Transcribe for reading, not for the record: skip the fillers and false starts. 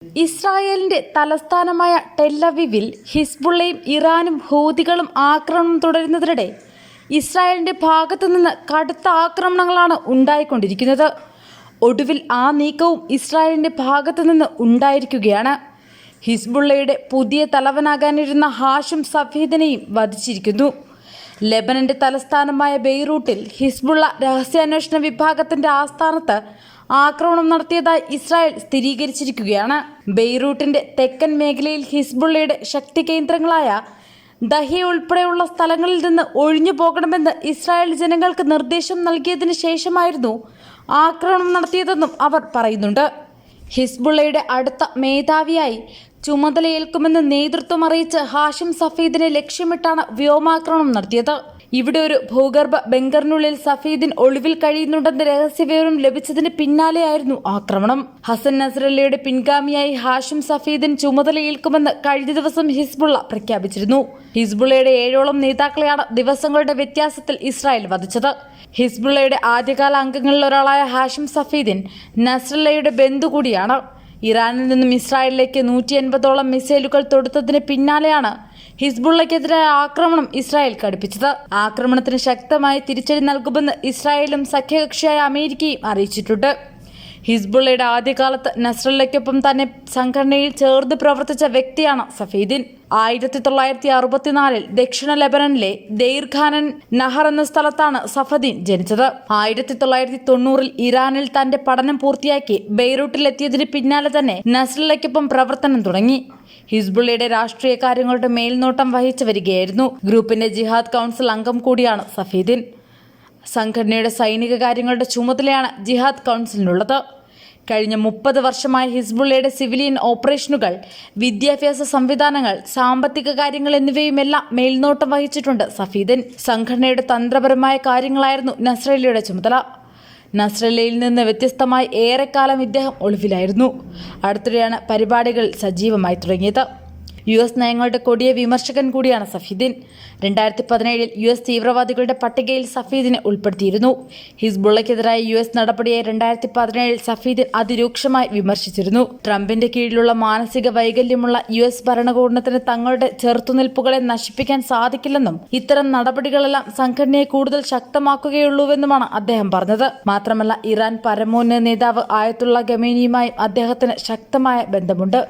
ഇസ്രായേലിന്റെ തലസ്ഥാനമായ ടെല്ലവീവിൽ ഹിസ്ബുള്ളയും ഇറാനും ഹൂതികളും ആക്രമണം തുടരുന്നതിനിടെ ഇസ്രായേലിന്റെ ഭാഗത്തുനിന്ന് കടുത്ത ആക്രമണങ്ങളാണ് ഉണ്ടായിക്കൊണ്ടിരിക്കുന്നത്. ഒടുവിൽ ആ നീക്കവും ഇസ്രായേലിന്റെ ഭാഗത്തുനിന്ന് ഉണ്ടായിരിക്കുകയാണ്. ഹിസ്ബുള്ളയുടെ പുതിയ തലവനാകാനിരുന്ന ഹാഷിം സഫീദിനെയും വധിച്ചിരിക്കുന്നു. ലെബനന്റെ തലസ്ഥാനമായ ബെയ്റൂട്ടിൽ ഹിസ്ബുള്ള രഹസ്യാന്വേഷണ വിഭാഗത്തിന്റെ ആസ്ഥാനത്ത് ആക്രമണം നടത്തിയതായി ഇസ്രായേൽ സ്ഥിരീകരിച്ചിരിക്കുകയാണ്. ബെയ്റൂട്ടിന്റെ തെക്കൻ മേഖലയിൽ ഹിസ്ബുള്ളയുടെ ശക്തി കേന്ദ്രങ്ങളായ ദഹിയ ഉൾപ്പെടെയുള്ള സ്ഥലങ്ങളിൽ നിന്ന് ഒഴിഞ്ഞു പോകണമെന്ന് ഇസ്രായേൽ ജനങ്ങൾക്ക് നിർദ്ദേശം നൽകിയതിനു ശേഷമായിരുന്നു ആക്രമണം നടത്തിയതെന്നും അവർ പറയുന്നുണ്ട്. ഹിസ്ബുള്ളയുടെ അടുത്ത മേധാവിയായി ചുമതലയേൽക്കുമെന്ന് നേതൃത്വം അറിയിച്ച് ഹാഷിം സഫീദിനെ ലക്ഷ്യമിട്ടാണ് വ്യോമാക്രമണം നടത്തിയത്. ഇവിടെ ഒരു ഭൂഗർഭ ബങ്കറിനുള്ളിൽ സഫീദിൻ ഒളിവിൽ കഴിയുന്നുണ്ടെന്ന് രഹസ്യവിവരം ലഭിച്ചതിന് പിന്നാലെയായിരുന്നു ആക്രമണം. ഹസൻ നസ്രല്ലയുടെ പിൻഗാമിയായി ഹാഷിം സഫീദിൻ ചുമതലയേൽക്കുമെന്ന് കഴിഞ്ഞ ദിവസം ഹിസ്ബുള്ള പ്രഖ്യാപിച്ചിരുന്നു. ഹിസ്ബുള്ളയുടെ 7ഓളം നേതാക്കളെയാണ് ദിവസങ്ങളുടെ വ്യത്യാസത്തിൽ ഇസ്രായേൽ വധിച്ചത്. ഹിസ്ബുള്ളയുടെ ആദ്യകാല അംഗങ്ങളിൽ ഒരാളായ ഹാഷിം സഫീദിൻ നസ്രല്ലയുടെ ബന്ധു കൂടിയാണ്. ഇറാനിൽ നിന്നും ഇസ്രായേലിലേക്ക് 180ഓളം മിസൈലുകൾ തൊടുത്തതിന് പിന്നാലെയാണ് ഹിസ്ബുള്ളയ്ക്കെതിരായ ആക്രമണം ഇസ്രായേൽ കടുപ്പിച്ചത്. ആക്രമണത്തിന് ശക്തമായ തിരിച്ചടി നൽകുമെന്ന് ഇസ്രായേലും സഖ്യകക്ഷിയായ അമേരിക്കയും അറിയിച്ചിട്ടുണ്ട്. ഹിസ്ബുള്ളയുടെ ആദ്യകാലത്ത് നസ്രല്ലയ്ക്കൊപ്പം തന്നെ സംഘടനയിൽ ചേർന്ന് പ്രവർത്തിച്ച വ്യക്തിയാണ് സഫീദിൻ. 1964 ദക്ഷിണ ലെബനനിലെ ദെയ്ർ ഖാനൻ നഹർ എന്ന സ്ഥലത്താണ് സഫീദിൻ ജനിച്ചത്. 1990 ഇറാനിൽ തന്റെ പഠനം പൂർത്തിയാക്കി ബെയ്റൂട്ടിലെത്തിയതിന് പിന്നാലെ തന്നെ നസ്രല്ലയ്ക്കൊപ്പം പ്രവർത്തനം തുടങ്ങി. ഹിസ്ബുള്ളയുടെ രാഷ്ട്രീയ കാര്യങ്ങളുടെ മേൽനോട്ടം വഹിച്ചു വരികയായിരുന്നു. ഗ്രൂപ്പിന്റെ ജിഹാദ് കൗൺസിൽ അംഗം കൂടിയാണ് സഫീദിൻ. സംഘടനയുടെ സൈനിക കാര്യങ്ങളുടെ ചുമതലയാണ് ജിഹാദ് കൗൺസിലിനുള്ളത്. കഴിഞ്ഞ 30 വർഷമായി ഹിസ്ബുള്ളയുടെ സിവിലിയൻ ഓപ്പറേഷനുകൾ, വിദ്യാഭ്യാസ സംവിധാനങ്ങൾ, സാമ്പത്തിക കാര്യങ്ങൾ എന്നിവയുമെല്ലാം മേൽനോട്ടം വഹിച്ചിട്ടുണ്ട് സഫീദിൻ. സംഘടനയുടെ തന്ത്രപരമായ കാര്യങ്ങളായിരുന്നു നസ്രല്ലയുടെ ചുമതല. നസ്രല്ലയിൽ നിന്ന് വ്യത്യസ്തമായി ഏറെക്കാലം ഇദ്ദേഹം ഒളിവിലായിരുന്നു. അടുത്തിടെയാണ് പരിപാടികൾ സജീവമായി തുടങ്ങിയത്. US നയങ്ങളുടെ കൊടിയ വിമർശകൻ കൂടിയാണ് സഫീദിൻ. 2017 US തീവ്രവാദികളുടെ പട്ടികയിൽ സഫീദിനെ ഉൾപ്പെടുത്തിയിരുന്നു. ഹിസ്ബുള്ളയ്ക്കെതിരായ US നടപടിയെ 2017 സഫീദിൻ അതിരൂക്ഷമായി വിമർശിച്ചിരുന്നു. ട്രംപിന്റെ കീഴിലുള്ള മാനസിക വൈകല്യമുള്ള US ഭരണകൂടത്തിന് തങ്ങളുടെ ചെറുത്തുനിൽപ്പുകളെ നശിപ്പിക്കാൻ സാധിക്കില്ലെന്നും ഇത്തരം നടപടികളെല്ലാം സംഘടനയെ കൂടുതൽ ശക്തമാക്കുകയുള്ളൂവെന്നുമാണ് അദ്ദേഹം പറഞ്ഞത്. മാത്രമല്ല, ഇറാൻ പരമോന്നത നേതാവ് ആയത്തുള്ള ഖമേനിയുമായും അദ്ദേഹത്തിന് ശക്തമായ ബന്ധമുണ്ട്.